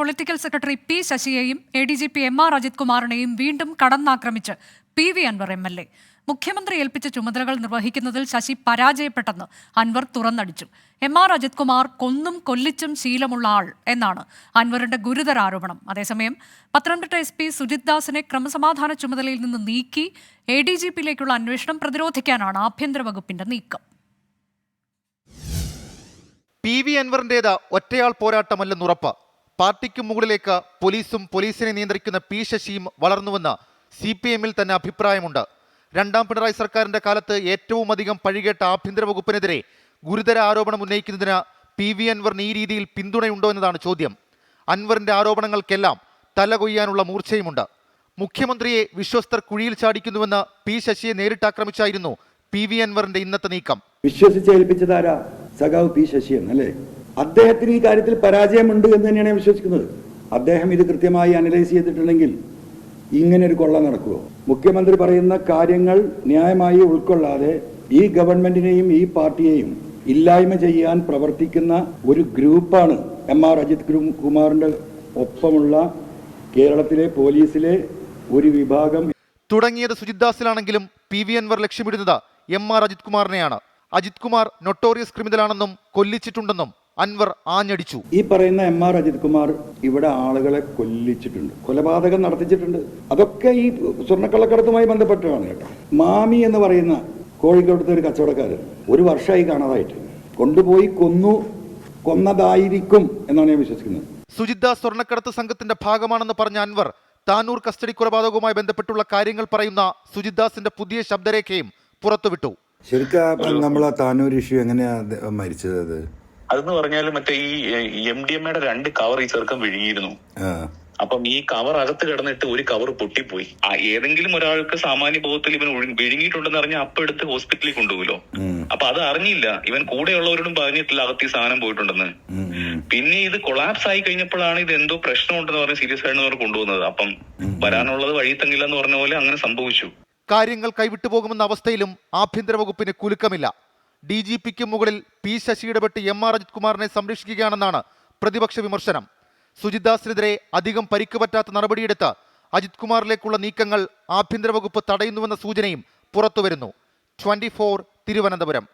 Political secretary P ശശിയെയും ADGP MR Ajith കുമാറിനെയും വീണ്ടും കടന്നാക്രമിച്ച് PV അൻവർ MLA. മുഖ്യമന്ത്രി ഏൽപ്പിച്ച ചുമതലകൾ നിർവഹിക്കുന്നതിൽ ശശി പരാജയപ്പെട്ടെന്ന് അൻവർ തുറന്നടിച്ചു. MR അജിത് കുമാർ കൊന്നും കൊല്ലിച്ചും ശീലമുള്ള ആൾ എന്നാണ് അൻവറിന്റെ ഗുരുതര ആരോപണം. അതേസമയം പത്തനംതിട്ട SP സുജിത് ദാസിനെ ക്രമസമാധാന ചുമതലയിൽ നിന്ന് നീക്കി ADGPയിലേക്കുള്ള അന്വേഷണം പ്രതിരോധിക്കാനാണ് ആഭ്യന്തര വകുപ്പിന്റെ നീക്കം. PV അൻവറിന്റേത് ഒറ്റയാൾ പോരാട്ടമല്ലെന്നുറപ്പ്. പാർട്ടിക്ക് മുകളിലേക്ക് പോലീസും പോലീസിനെ നിയന്ത്രിക്കുന്ന P ശശിയും വളർന്നുവെന്ന് CPM-ൽ തന്നെ അഭിപ്രായമുണ്ട്. രണ്ടാം പിണറായി സർക്കാരിന്റെ കാലത്ത് ഏറ്റവും അധികം പഴികേട്ട ആഭ്യന്തര വകുപ്പിനെതിരെ ഗുരുതര ആരോപണം ഉന്നയിക്കുന്നതിന് PV അൻവറിന് ഈ രീതിയിൽ പിന്തുണയുണ്ടോ എന്നതാണ് ചോദ്യം. അൻവറിന്റെ ആരോപണങ്ങൾക്കെല്ലാം തലകൊയ്യാനുള്ള മൂർച്ചയുമുണ്ട്. മുഖ്യമന്ത്രിയെ വിശ്വസ്തർ കുഴിയിൽ ചാടിക്കുന്നുവെന്ന് P ശശിയെ നേരിട്ട് ആക്രമിച്ചായിരുന്നു PV അൻവറിന്റെ ഇന്നത്തെ നീക്കം. വിശ്വസിച്ചേൽപ്പിച്ചതാരാ? സഖാവ് P ശശിയാണ് അല്ലേ? അദ്ദേഹത്തിന് ഈ കാര്യത്തിൽ പരാജയമുണ്ട് എന്ന് തന്നെയാണ് ഞാൻ വിശ്വസിക്കുന്നത്. അദ്ദേഹം ഇത് കൃത്യമായി അനലൈസ് ചെയ്തിട്ടുണ്ടെങ്കിൽ ഇങ്ങനെ ഒരു കൊള്ള നടക്കുമോ? മുഖ്യമന്ത്രി പറയുന്ന കാര്യങ്ങൾ ന്യായമായി ഉൾക്കൊള്ളാതെ ഈ ഗവൺമെന്റിനെയും ഈ പാർട്ടിയെയും ഇല്ലായ്മ ചെയ്യാൻ പ്രവർത്തിക്കുന്ന ഒരു ഗ്രൂപ്പാണ് MR അജിത് കുമാറിന്റെ ഒപ്പമുള്ള കേരളത്തിലെ പോലീസിലെ ഒരു വിഭാഗം. തുടങ്ങിയത് സുജിത് ദാസിലാണെങ്കിലും PV അൻവർ ലക്ഷ്യമിടുന്നത് MR അജിത് കുമാറിനെയാണ്. അജിത് കുമാർ നൊട്ടോറിയസ് ക്രിമിനലാണെന്നും കൊല്ലിച്ചിട്ടുണ്ടെന്നും അൻവർ ആഞ്ഞടിച്ചു. ഈ പറയുന്ന MR അജിത് കുമാർ ഇവിടെ ആളുകളെ കൊല്ലിച്ചിട്ടുണ്ട്, കൊലപാതകം നടത്തിച്ചിട്ടുണ്ട്. അതൊക്കെ ഈ സ്വർണ്ണക്കള്ളക്കടത്തുമായി ബന്ധപ്പെട്ടാണ് കേട്ടോ. മാമി എന്ന് പറയുന്ന കോഴിക്കോടത്തെ ഒരു കച്ചവടക്കാരൻ 1 വർഷമായി കാണാതായിട്ട് കൊണ്ടുപോയി കൊന്നതായിരിക്കും എന്നാണ് ഞാൻ വിശ്വസിക്കുന്നത്. സുജിത് ദാസ് സ്വർണ്ണക്കടത്ത് സംഘത്തിന്റെ ഭാഗമാണെന്ന് പറഞ്ഞ അൻവർ താനൂർ കസ്റ്റഡി കൊലപാതകവും ബന്ധപ്പെട്ടുള്ള കാര്യങ്ങൾ പറയുന്ന സുജിത് ദാസിന്റെ പുതിയ ശബ്ദരേഖയും പുറത്തുവിട്ടു. ശരിക്കും നമ്മൾ ആ താനൂർ ഇഷ്യൂ എങ്ങനെയാ മരിച്ചത്? അതെന്ന് പറഞ്ഞാൽ മറ്റേ ഈ MDMA-യുടെ 2 കവർ ഈ ചെറുക്കം വിഴുങ്ങിയിരുന്നു. അപ്പം ഈ കവർ അകത്ത് കിടന്നിട്ട് ഒരു കവർ പൊട്ടിപ്പോയി. ഏതെങ്കിലും ഒരാൾക്ക് സാമാന്യ ബോധത്തിൽ ഇവൻ വിഴുങ്ങിയിട്ടുണ്ടെന്ന് അറിഞ്ഞാൽ അപ്പം എടുത്ത് ഹോസ്പിറ്റലിൽ കൊണ്ടുപോകുമല്ലോ. അപ്പൊ അത് അറിഞ്ഞില്ല, ഇവൻ കൂടെയുള്ളവരോടും പറഞ്ഞിട്ടില്ല അകത്ത് ഈ സാധനം പോയിട്ടുണ്ടെന്ന്. പിന്നെ ഇത് കൊളാപ്സ് ആയി കഴിഞ്ഞപ്പോഴാണ് ഇത് എന്തോ പ്രശ്നമുണ്ടെന്ന് പറഞ്ഞ് സീരിയസ് ആയിട്ട് കൊണ്ടുപോകുന്നത്. അപ്പം വരാനുള്ളത് വഴി തങ്ങില്ല എന്ന് പറഞ്ഞ പോലെ അങ്ങനെ സംഭവിച്ചു. കാര്യങ്ങൾ കൈവിട്ടുപോകുമെന്ന അവസ്ഥയിലും ആഭ്യന്തര വകുപ്പിന് കുലുക്കമില്ല. DGPക്ക് മുകളിൽ P ശശി ഇടപെട്ട് MR അജിത് കുമാറിനെ സംരക്ഷിക്കുകയാണെന്നാണ് പ്രതിപക്ഷ വിമർശനം. സുജിത് ദാസിനെതിരെ അധികം പരിക്ക് പറ്റാത്ത നടപടിയെടുത്ത് അജിത് കുമാറിലേക്കുള്ള നീക്കങ്ങൾ ആഭ്യന്തര വകുപ്പ് തടയുന്നുവെന്ന സൂചനയും പുറത്തുവരുന്നു. 24 തിരുവനന്തപുരം.